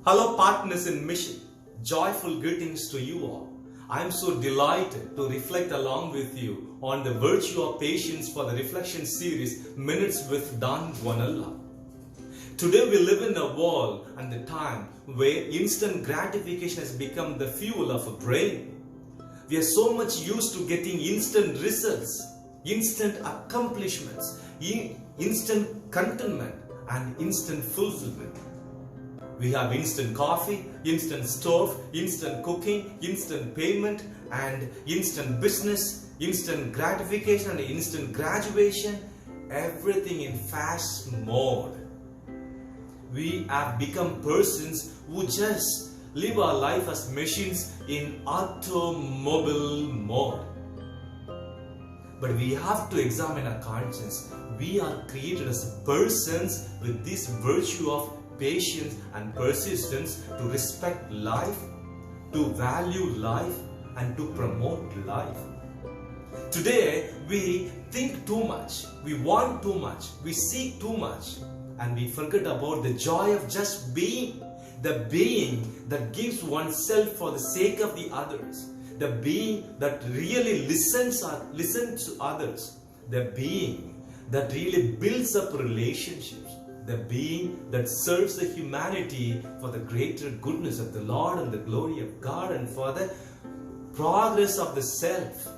Hello partners in mission, joyful greetings to you all. I am so delighted to reflect along with you on the virtue of patience for the reflection series Minutes with Guanella. Today we live in a world and the time where instant gratification has become the fuel of a brain. We are so much used to getting instant results, instant accomplishments, instant contentment and instant fulfillment. We have instant coffee, instant stove, instant cooking, instant payment and instant business, instant gratification and instant graduation, everything in fast mode. We have become persons who just live our life as machines in automobile mode. But we have to examine our conscience. We are created as persons with this virtue of patience and persistence to respect life, to value life and to promote life. Today we think too much, we want too much, we seek too much and we forget about the joy of just being, the being that gives oneself for the sake of the others, the being that really listens to others, the being that really builds up relationships, the being that serves the humanity for the greater goodness of the Lord and the glory of God and for the progress of the self.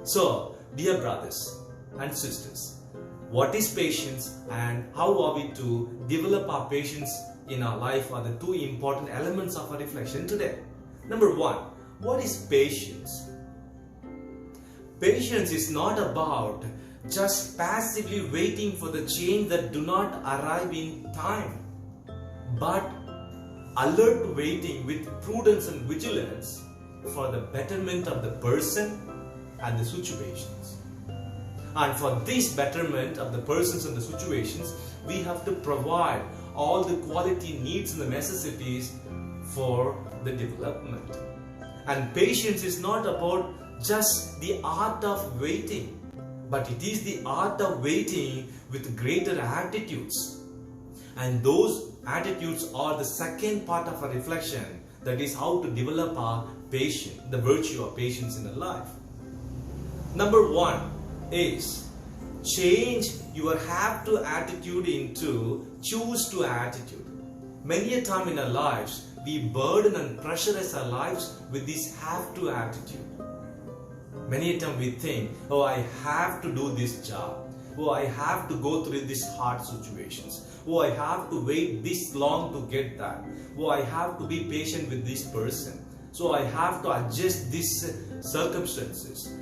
So, dear brothers and sisters, what is patience and how are we to develop our patience in our life are the two important elements of our reflection today. Number one, what is patience? Patience is not about just passively waiting for the change that do not arrive in time, but alert waiting with prudence and vigilance for the betterment of the person and the situations. And for this betterment of the persons and the situations, we have to provide all the quality needs and the necessities for the development. And patience is not about just the art of waiting, but it is the art of waiting with greater attitudes. And those attitudes are the second part of our reflection, that is how to develop our patience, the virtue of patience in our life. Number one is change your have to attitude into choose to attitude. Many a time in our lives, we burden and pressurize our lives with this have to attitude. Many a time we think, oh, I have to do this job. Oh, I have to go through these hard situations. Oh, I have to wait this long to get that. Oh, I have to be patient with this person. So I have to adjust these circumstances.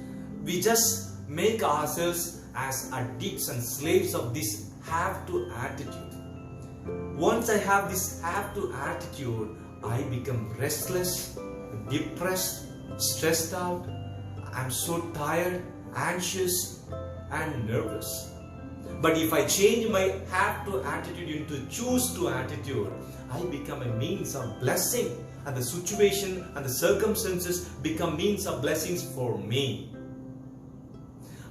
We just make ourselves as addicts and slaves of this have to attitude. Once I have this have to attitude, I become restless, depressed, stressed out. I'm so tired, anxious and nervous. But if I change my have to attitude into choose to attitude, I become a means of blessing and the situation and the circumstances become means of blessings for me.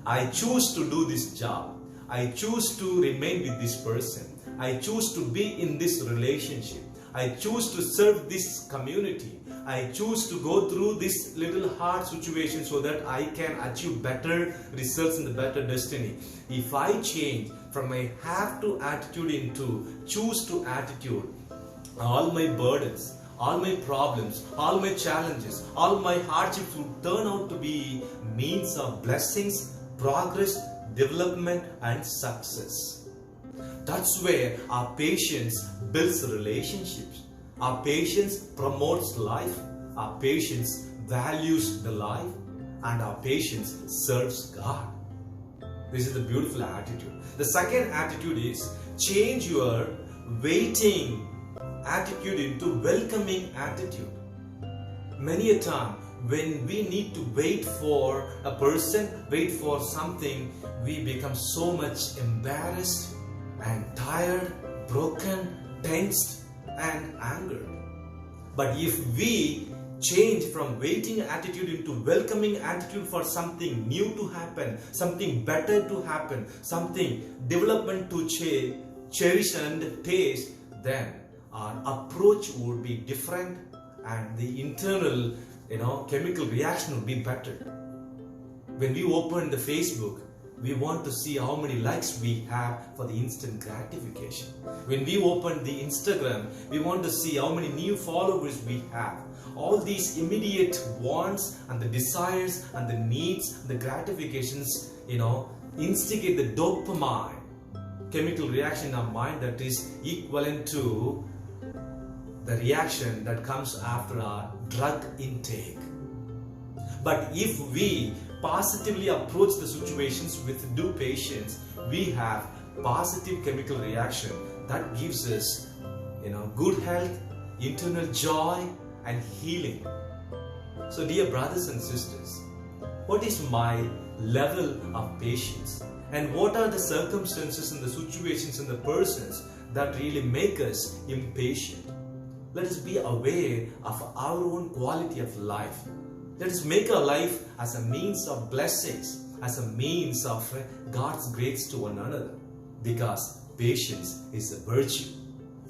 I choose to do this job. I choose to remain with this person. I choose to be in this relationship. I choose to serve this community. I choose to go through this little hard situation so that I can achieve better results and the better destiny. If I change from my have to attitude into choose to attitude, all my burdens, all my problems, all my challenges, all my hardships will turn out to be means of blessings, progress, development and success. That's where our patience builds relationships. Our patience promotes life. Our patience values the life. And our patience serves God. This is the beautiful attitude. The second attitude is change your waiting attitude into welcoming attitude. Many a time when we need to wait for a person, wait for something, we become so much embarrassed and tired, broken, tensed and angered. But if we change from waiting attitude into welcoming attitude for something new to happen, something better to happen, something development to cherish and taste, then our approach would be different, and the internal, chemical reaction would be better. When we open the Facebook, we want to see how many likes we have for the instant gratification. When we open the Instagram, we want to see how many new followers we have. All these immediate wants and the desires and the needs and the gratifications, instigate the dopamine chemical reaction in our mind that is equivalent to the reaction that comes after our drug intake. But if we positively approach the situations with due patience, we have positive chemical reaction that gives us, good health, internal joy and healing. So dear brothers and sisters, what is my level of patience? And what are the circumstances and the situations and the persons that really make us impatient? Let us be aware of our own quality of life. Let us make our life as a means of blessings, as a means of God's grace to one another. Because patience is a virtue.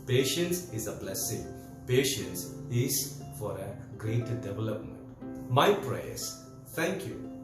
Patience is a blessing. Patience is for a greater development. My prayers. Thank you.